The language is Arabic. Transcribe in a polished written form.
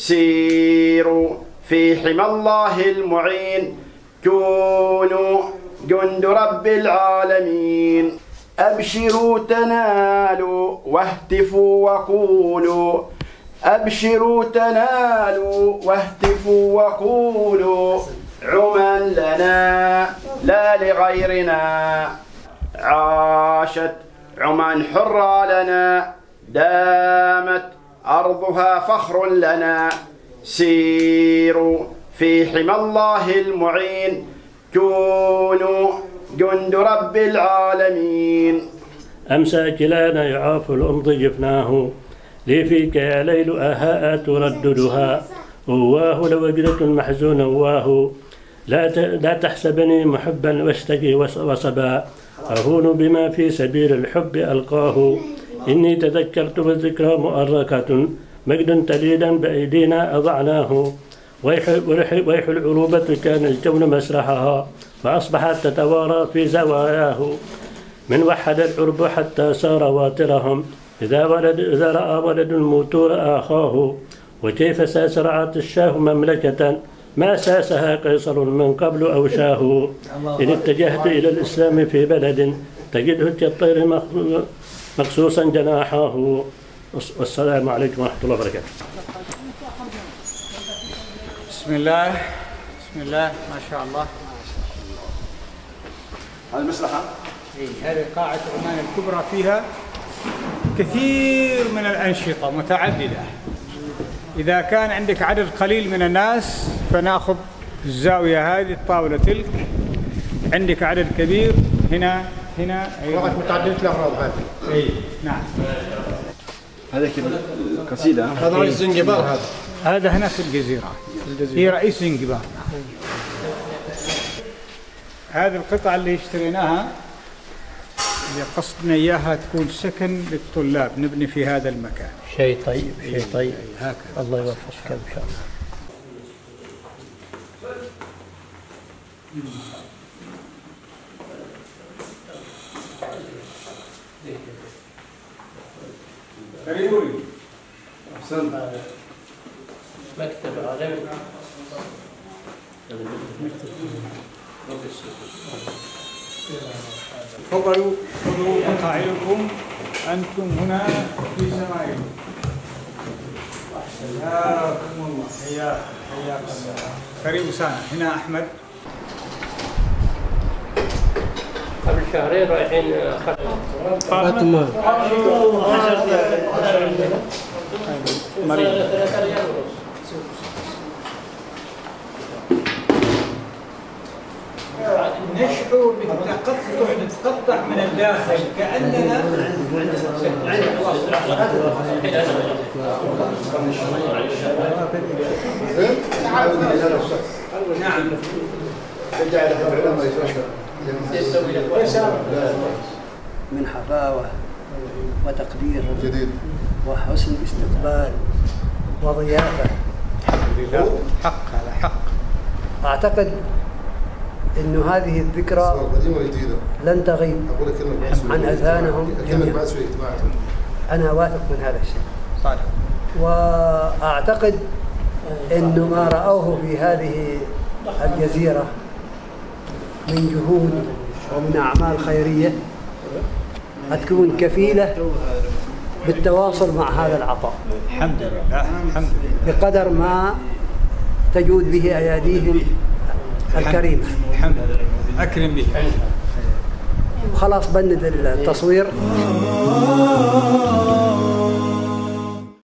سيروا في حمى الله المعين، كونوا جند رب العالمين. أبشروا تنالوا واهتفوا وقولوا، أبشروا تنالوا واهتفوا وقولوا، عما لنا لا لغيرنا، عاشت عمان حرة لنا، دامت أرضها فخر لنا. سيروا في حمى الله المعين، كونوا جند رب العالمين. أمسى كلانا يعاف الأرض جفناه، لي فيك يا ليل أهاء ترددها، أواه لوجدة محزونا واه، لا تحسبني محبا واشتكي وصبا، أهون بما في سبيل الحب ألقاه، إني تذكرت والذكرى مؤركة، مجد تليدا بأيدينا أضعناه، ويح العروبة كان الكون مسرحها، فأصبحت تتوارى في زواياه، من وحد العرب حتى صار واترهم، إذا رأى ولد الموتور آخاه، وكيف ساسرعت الشاه مملكة ما ساسها قيصر من قبل أوشاه، إن اتجهت إلى الإسلام في بلد تجده كالطير مقصوصا جناحاه. والسلام عليكم ورحمة الله وبركاته. بسم الله ما شاء الله. هذه المسرحة هذه قاعة عمان الكبرى، فيها كثير من الأنشطة متعددة. إذا كان عندك عدد قليل من الناس فنأخذ الزاوية هذه، الطاولة تلك. عندك عدد كبير هنا أيضا متعددة الأغراض هذه. أي نعم. هذا قصيدة. هذا رئيس زنجبار. هذا هنا في الجزيرة. في رئيس زنجبار. هذه القطعة اللي اشتريناها اللي قصدنا إياها تكون سكن للطلاب، نبني في هذا المكان. شيء طيب. هكذا. الله يوفقك إن شاء الله. كريموري. أحسنت. مكتب عالمي. تفضلوا مقاعدكم، أنتم هنا في زمايلكم. حياكم الله. حياكم الله. كريم وسام. هنا أحمد. قبل شهرين رايحين فاطمة. مريم. نشعر بالتقطع، نتقطع من الداخل كأننا نعم. من حفاوة وتقدير جديد وحسن استقبال وضيافة. الحمد لله. حق، هذا حق. أعتقد إنه هذه الذكرى لن تغيب عن أذهانهم جميعا. أنا واثق من هذا الشيء. صالح. وأعتقد إنه ما رأوه في هذه الجزيرة من جهود ومن أعمال خيرية هتكون كفيلة بالتواصل مع هذا العطاء. الحمد لله. الحمد لله. بقدر ما تجود به أياديهم الكريمة. الحمد لله. أكرم به. خلاص بند التصوير.